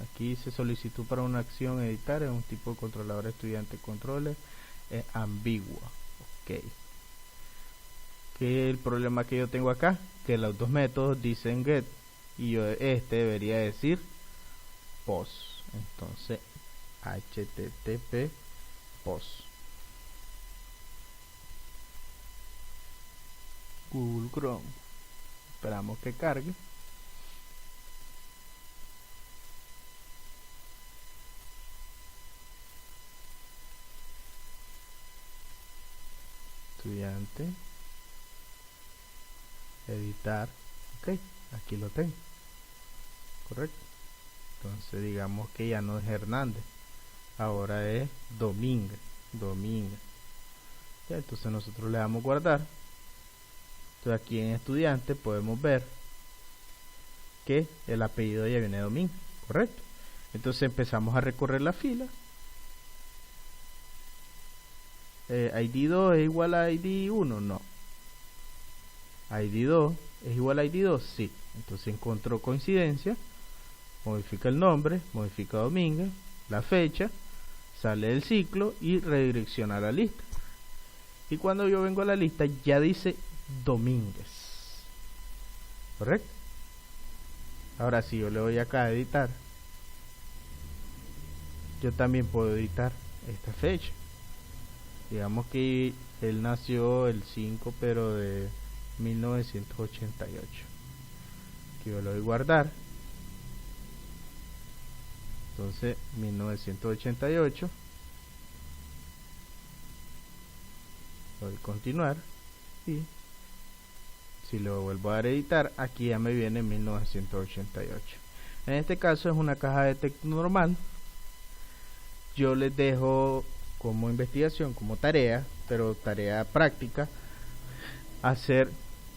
aquí dice solicitud para una acción editar, es un tipo de controlador estudiante controles, es ambigua. Ok, que el problema que yo tengo acá, que los dos métodos dicen get y yo debería decir post. Entonces http post Google Chrome, esperamos que cargue. editar, ok, aquí lo tengo, correcto. Entonces digamos que ya no es Hernández, ahora es Domínguez. Ya, entonces nosotros le damos guardar. Entonces aquí en estudiante podemos ver que el apellido ya viene Domínguez, correcto. Entonces empezamos a recorrer la fila. ID 2 es igual a ID 1, no. ID 2 es igual a ID 2, sí. Entonces encontró coincidencia, modifica el nombre, modifica Domínguez, la fecha, sale del ciclo y redirecciona la lista. Y cuando yo vengo a la lista ya dice Domínguez, correcto. Ahora si yo le doy acá a editar, yo también puedo editar esta fecha. Digamos que él nació el 5 pero de 1988. Aquí yo le doy guardar. Entonces 1988, doy continuar y si lo vuelvo a editar, aquí ya me viene 1988. En este caso es una caja de texto normal. Yo les dejo como investigación, como tarea, pero tarea práctica, hacer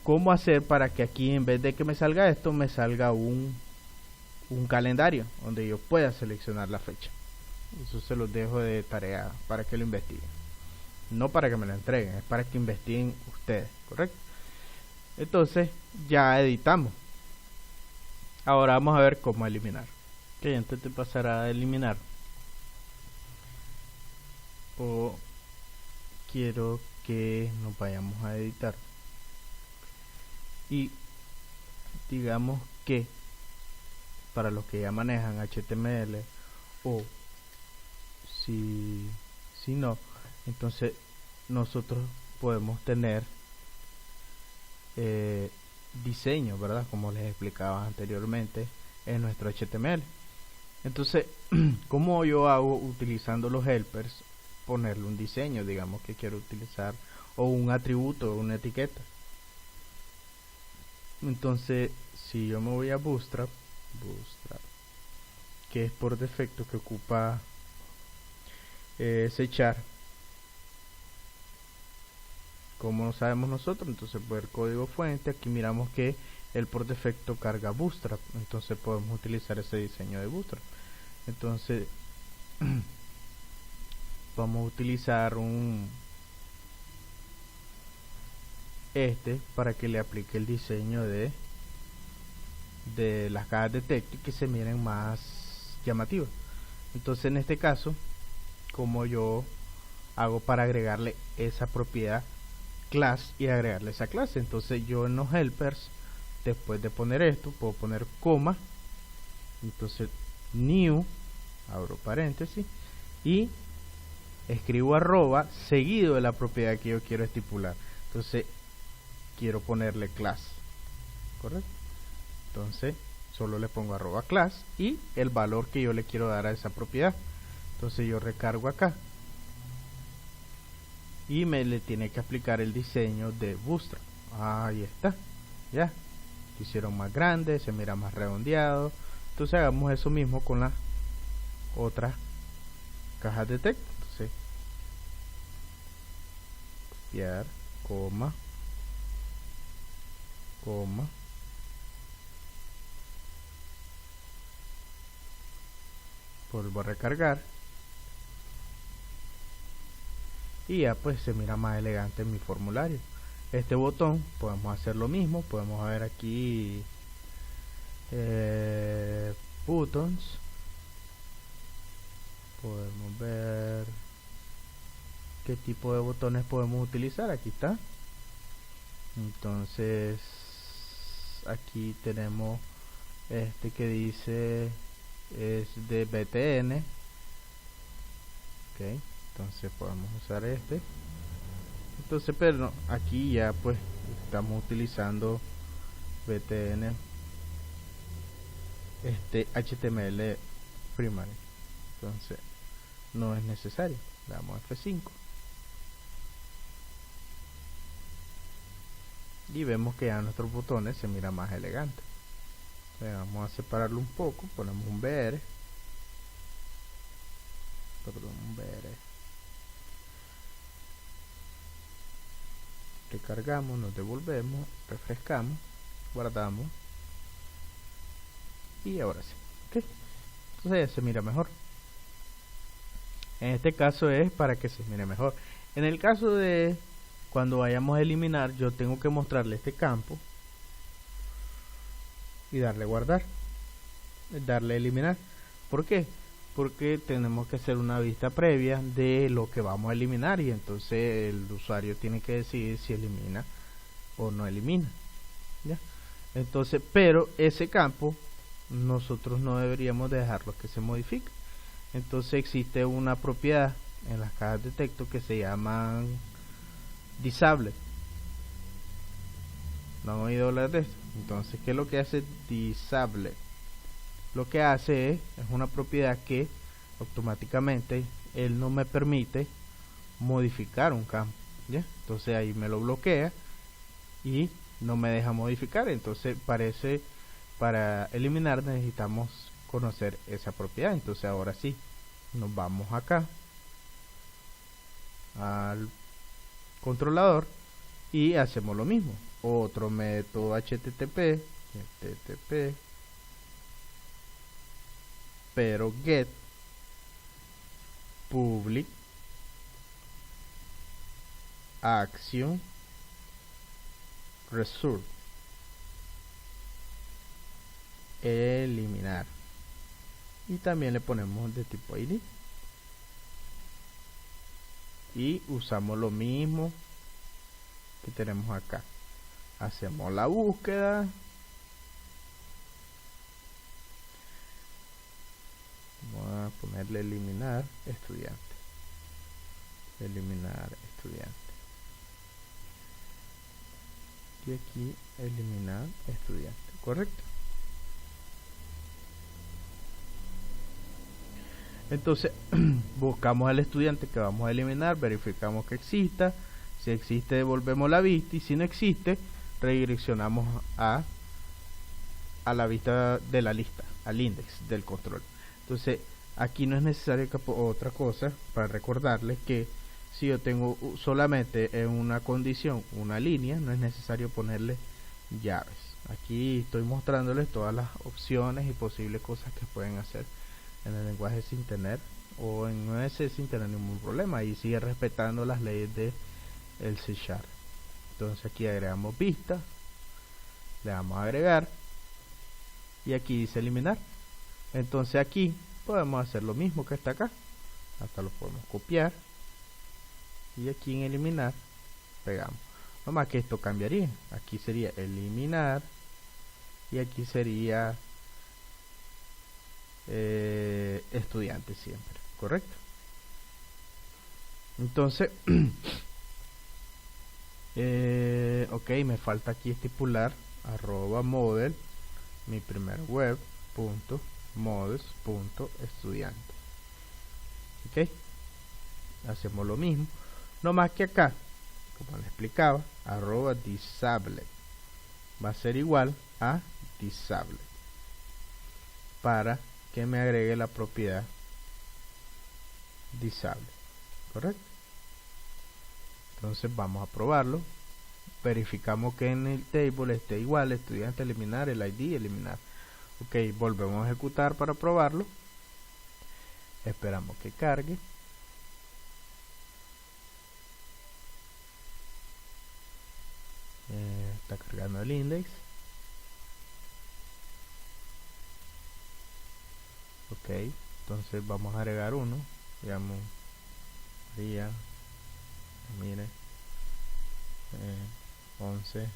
cómo hacer para que aquí en vez de que me salga esto, me salga un calendario donde yo pueda seleccionar la fecha. Eso se los dejo de tarea para que lo investiguen, no para que me lo entreguen, es para que investiguen ustedes, correcto. Entonces ya editamos. Ahora vamos a ver cómo eliminar. Ok, antes de pasar a eliminar, quiero que nos vayamos a editar y digamos que para los que ya manejan HTML, o si no, entonces nosotros podemos tener diseño, ¿verdad? Como les explicaba anteriormente en nuestro HTML. Entonces, ¿cómo yo hago utilizando los helpers? Ponerle un diseño, digamos que quiero utilizar, o un atributo, una etiqueta. Entonces, si yo me voy a Bootstrap, que es por defecto que ocupa Sechar, como lo sabemos nosotros, entonces por el código fuente, aquí miramos que él por defecto carga Bootstrap, entonces podemos utilizar ese diseño de Bootstrap. Entonces vamos a utilizar para que le aplique el diseño de las cajas de texto y que se miren más llamativas. Entonces en este caso, como yo hago para agregarle esa propiedad class y agregarle esa clase, entonces yo en los helpers, después de poner esto, puedo poner coma, entonces new, abro paréntesis y escribo arroba seguido de la propiedad que yo quiero estipular. Entonces quiero ponerle class, correcto. Entonces solo le pongo arroba class y el valor que yo le quiero dar a esa propiedad. Entonces yo recargo acá y me le tiene que aplicar el diseño de Bootstrap. Ahí está, ya lo hicieron más grande, se mira más redondeado. Entonces hagamos eso mismo con las otras cajas de texto. Entonces copiar, coma, vuelvo a recargar y ya pues se mira más elegante en mi formulario. Este botón podemos hacer lo mismo, podemos ver aquí buttons, podemos ver qué tipo de botones podemos utilizar. Aquí está. Entonces aquí tenemos este que dice es de BTN, ok, entonces podemos usar este. Entonces, pero no, aquí ya pues estamos utilizando BTN, HTML primary, entonces no es necesario. Le damos F5 y vemos que ya nuestros botones se miran más elegantes. Vamos a separarlo un poco, ponemos un BR, recargamos, nos devolvemos, refrescamos, guardamos y ahora sí, ¿ok? Entonces ya se mira mejor. En este caso es para que se mire mejor. En el caso de cuando vayamos a eliminar, yo tengo que mostrarle este campo y darle guardar, darle eliminar. ¿Por qué? Porque tenemos que hacer una vista previa de lo que vamos a eliminar, y entonces el usuario tiene que decidir si elimina o no elimina, ¿ya? Entonces, pero ese campo nosotros no deberíamos dejarlo que se modifique. Entonces existe una propiedad en las cajas de texto que se llaman disable. ¿No han oído hablar de esto? Entonces, ¿qué es lo que hace disable? Lo que hace es una propiedad que automáticamente él no me permite modificar un campo, ¿ya? Entonces ahí me lo bloquea y no me deja modificar. Entonces para eliminar necesitamos conocer esa propiedad. Entonces ahora sí, nos vamos acá al controlador y hacemos lo mismo. Otro método HTTP, pero get public action result, eliminar, y también le ponemos de tipo ID y usamos lo mismo que tenemos acá. Hacemos la búsqueda, vamos a ponerle eliminar estudiante, y aquí eliminar estudiante, correcto. Entonces buscamos al estudiante que vamos a eliminar, verificamos que exista. Si existe, devolvemos la vista, y si no existe, redireccionamos a la vista de la lista, al index del control. Entonces aquí no es necesario otra cosa para recordarles que si yo tengo solamente en una condición una línea, no es necesario ponerle llaves. Aquí estoy mostrándoles todas las opciones y posibles cosas que pueden hacer en el lenguaje sin tener, o en OS sin tener ningún problema, y sigue respetando las leyes de el C#. Entonces aquí agregamos vista, le damos a agregar, y aquí dice eliminar. Entonces aquí podemos hacer lo mismo que está acá, hasta lo podemos copiar, y aquí en eliminar pegamos. No más que esto cambiaría, aquí sería eliminar y aquí sería estudiante siempre, correcto. Entonces ok, me falta aquí estipular @model mi primer web punto models punto estudiante. Ok, hacemos lo mismo, no más que acá, como les explicaba, @disable va a ser igual a disable, para que me agregue la propiedad disable, correcto. Entonces vamos a probarlo, verificamos que en el table esté igual, estudiante eliminar, el ID eliminar. Ok, volvemos a ejecutar para probarlo, esperamos que cargue. Está cargando el index. Ok, entonces vamos a agregar uno, digamos María, mire, 11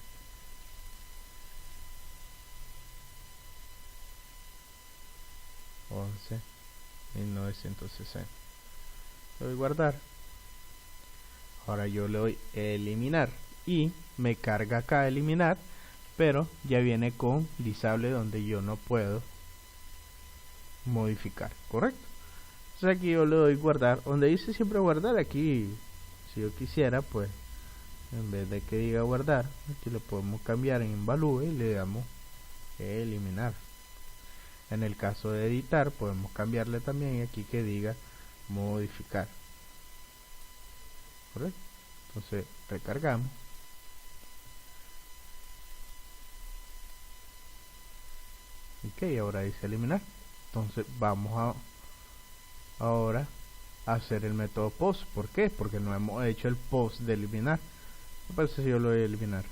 1960. Le doy guardar. Ahora yo le doy eliminar y me carga acá eliminar, pero ya viene con disable, donde yo no puedo modificar, correcto. Entonces aquí yo le doy guardar, donde dice siempre guardar. Aquí si yo quisiera, pues en vez de que diga guardar, aquí le podemos cambiar en Invalue y le damos eliminar. En el caso de editar podemos cambiarle también aquí que diga modificar. ¿Correcto? Entonces recargamos. Ok, ahora dice eliminar. Entonces vamos ahora a hacer el método post. ¿Por qué? Porque no hemos hecho el post de eliminar. Me parece que yo lo voy a eliminar.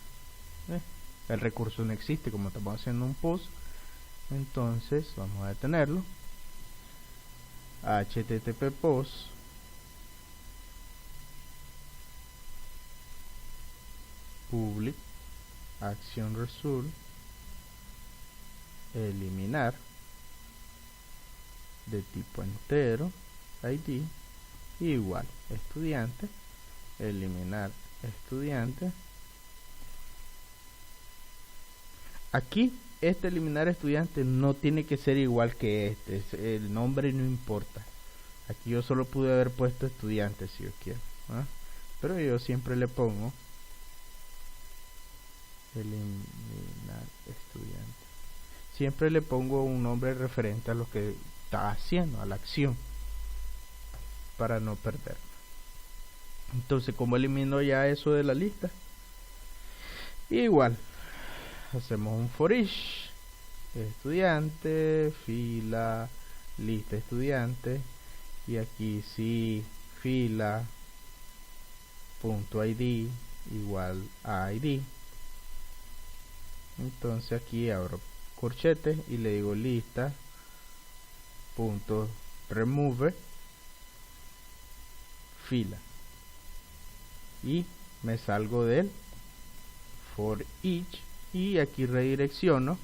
El recurso no existe como estamos haciendo un post. Entonces vamos a detenerlo. HTTP post public action result eliminar de tipo entero id igual estudiante, eliminar estudiante. Aquí este eliminar estudiante no tiene que ser igual que este, el nombre no importa. Aquí yo solo pude haber puesto estudiante si yo quiero, ¿ah? Pero yo siempre le pongo eliminar estudiante. Siempre le pongo un nombre referente a lo que está haciendo, a la acción, para no perder. Entonces, como elimino ya eso de la lista, igual hacemos un for each estudiante, fila, lista estudiante, y aquí sí fila punto id igual a id. Entonces aquí abro corchete y le digo lista punto remove fila y me salgo del for each y aquí redirecciono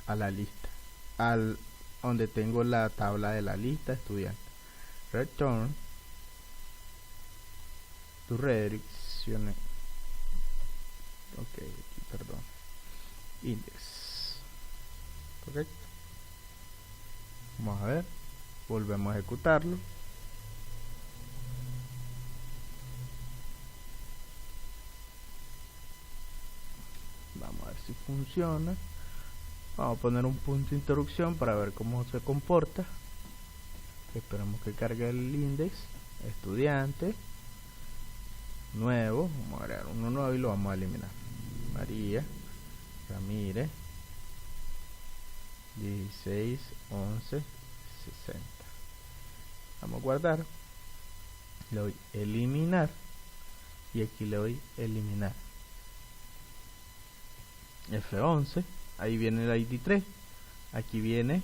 a la lista, al donde tengo la tabla de la lista estudiante. Return to redireccionar. Ok, aquí, perdón. Index. Correcto. Vamos a ver. Volvemos a ejecutarlo. Vamos a ver si funciona. Vamos a poner un punto de interrupción para ver cómo se comporta. Esperamos que cargue el index. Estudiante. Nuevo. Vamos a agregar uno nuevo y lo vamos a eliminar. María Ramírez 16 11 60. Vamos a guardar. Le doy eliminar. Y aquí le doy eliminar. F11. Ahí viene el ID 3. Aquí viene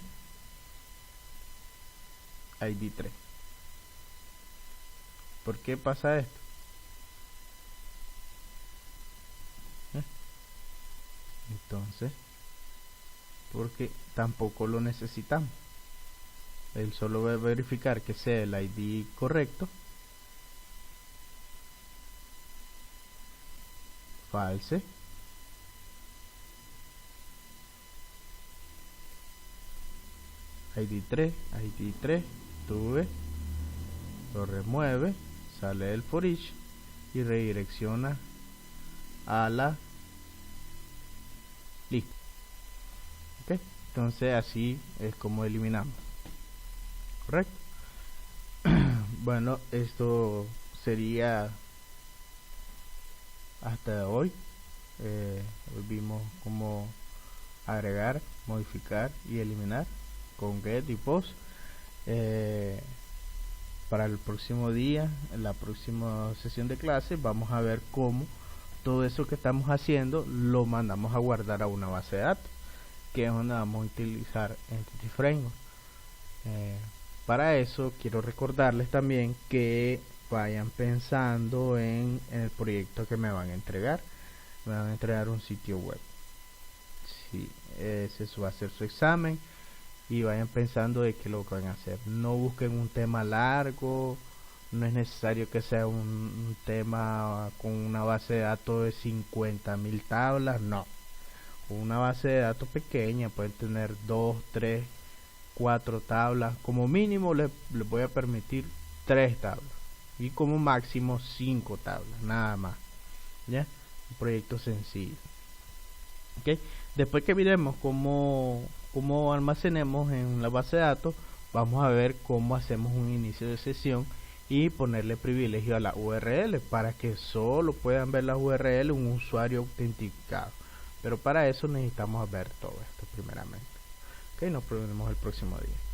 ID 3. ¿Por qué pasa esto? Entonces, porque tampoco lo necesitamos. Él solo va a verificar que sea el ID correcto. False. ID 3, tuve, lo remueve, sale del for each y redirecciona a la lista. ¿Okay? Entonces así es como eliminamos. ¿Correcto? Bueno, esto sería hasta hoy. Hoy vimos cómo agregar, modificar y eliminar con get y post. Para el próximo día, en la próxima sesión de clase, vamos a ver cómo todo eso que estamos haciendo lo mandamos a guardar a una base de datos, que es donde vamos a utilizar Entity Framework. Para eso quiero recordarles también que vayan pensando en el proyecto que me van a entregar. Me van a entregar un sitio web. Sí, ese va a ser su examen. Y vayan pensando de qué lo van a hacer. No busquen un tema largo. No es necesario que sea un tema con una base de datos de 50.000 tablas. No. Una base de datos pequeña. Pueden tener 2, 3, 4 tablas. Como mínimo les voy a permitir 3 tablas. Y como máximo 5 tablas. Nada más. ¿ya? Un proyecto sencillo. ¿Ok? Después que miremos cómo almacenemos en la base de datos, vamos a ver cómo hacemos un inicio de sesión y ponerle privilegio a la URL para que solo puedan ver las URL un usuario autenticado. Pero para eso necesitamos ver todo esto primeramente. Ok, nos vemos el próximo día.